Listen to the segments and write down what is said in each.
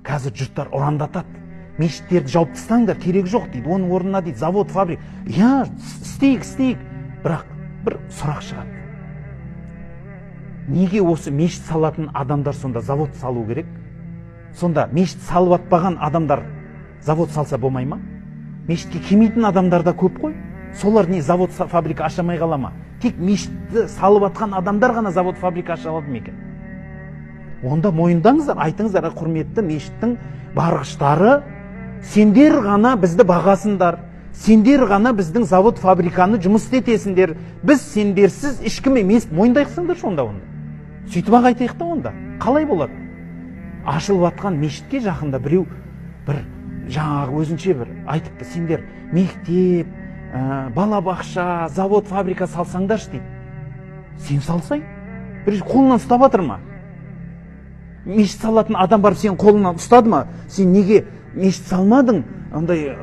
Қазір жұрттар ұрандатады. Мешіттерді жауып тастаңдар, керегі жоқ дейді. Оның орнына дейді завод, фабрика. Я, істейік. Бірақ бір сұрақ шығады. Неге осы мешіт салатын адамдар сонда завод салу керек? Сонда мешіт салып атпаған адамдар завод салса болмай ма? Мешітке келмейтін адамдар да көп қой. Солар не завод, фабрика ашамай қала ма? Тек мешітті салып атқан адамдар ғана завод, фабрика аша алады ма екен? Онда мойындаңыздар, айтыңыздар, құрметті мешіттің барғыштары, сендер ғана бізді бағасындар. Сендер ғана біздің завод, фабриканы жұмыс етесіңдер. Біз сендерсіз ешкім емес. Мойындайықсыңдар сонда онда. Сөйтіп ақ айтайық та онда. Қалай болады? Ашылып атқан мешітке жақында біреу бір жаңағы өзінше бір айтыпты, сендер мектеп, балабақша, завод, фабрика салсаңдаршы дейді. Сен салсаң? Бір қолынан ұстап атыр ма? Мешіт салатын адам барып сен қолынан ұстады ма? Сен неге мешіт салмадың? Ондай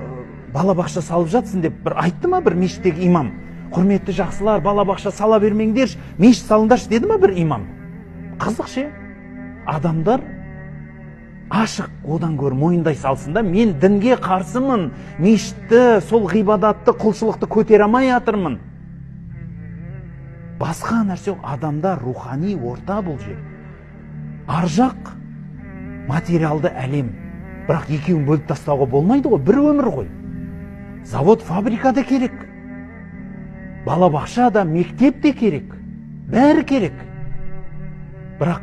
балабақша салып жатсың деп бір айтты ма бір мешіттегі имам? Құрметті жақсылар, балабақша сала бермеңдерші, мешіт салыңдаршы деді ма бір имам? Қызық ше. Адамдар ашық одан гөрі мойындай салсын да, мен дінге қарсымын, мешітті, сол ғибадатты, құлшылықты көтере алмай жатырмын. Басқа нәрсе адамдар рухани орта бұл жер. Аржақ материалды әлем. Бірақ екеуін бөліп тастауға болмайды ғой, бір өмір ғой. Завод, фабрика да керек. Балабақша да, мектеп те керек. Бәрі керек. Бірақ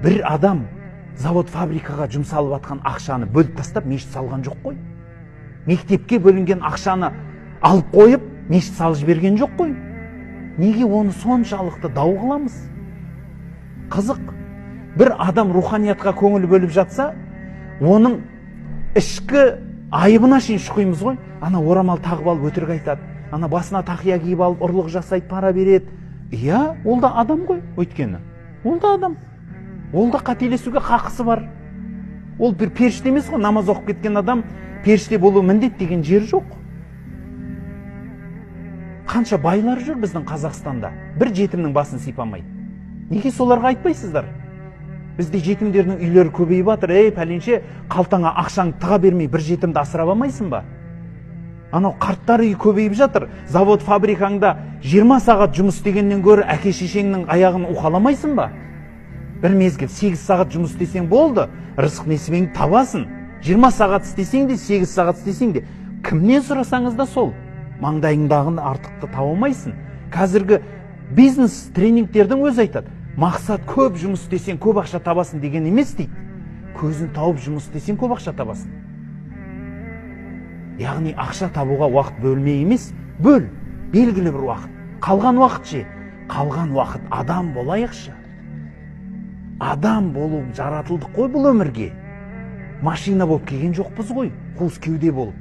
бір адам завод, фабрикаға жұмсалып атқан ақшаны бөліп тастап мешіт салған жоқ қой. Мектепке бөлінген ақшаны алып қойып, мешіт салып жіберген жоқ қой. Неге оны соншалықты дау қыламыз? Қызық. Бір адам руханиятқа көңіл бөліп жатса, оның ішкі айыбына шейін шұқимыз ғой. Ана орамал тағып алып өтірік айтады. Ана басына тақия киіп алып ұрлық жасайды, пара береді. Иә, ол да адам ғой, өйткені. Ол да адам. Ол да қателесуге хақысы бар. Ол бір періште емес қой, намаз оқып кеткен адам періште болу міндет деген жер жоқ. Қанша байлар жүр біздің Қазақстанда, бір жетімнің басын сипамай. Неге соларға айтпайсыздар? Бізде жетімдердің үйлері көбейіп жатыр. Пәленше, қалтаңа ақшаң тыға бермей бір жетімді асырап алмайсың ба? Анау қарттар үйі көбейіп жатыр. Завод, фабрикаңда 20 сағат жұмыс істегеннен гөрі әке шешеңнің аяғын уқаламайсың ба? Бір мезгіл 8 сағат жұмыс істесең болды, рызық несібеңді табасың. 20 сағат істесең де, 8 сағат істесең де, кімнен сұрасаңыз да сол. Маңдайыңдағын артықты таба алмайсың. Қазіргі бизнес тренингтердің өзі айтады. Мақсат көп жұмыс істесең көп ақша табасың деген емес дейді. Көзін тауып жұмыс істесең көп ақша табасың. Яғни ақша табуға уақыт бөлмей емес, бөл, белгілі бір уақыт. Қалған уақыт ше, қалған уақыт адам болайықшы. Адам болу жаратылдық қой бұл өмірге. Машина болып келген жоқпыз ғой, қуыс кеуде болып.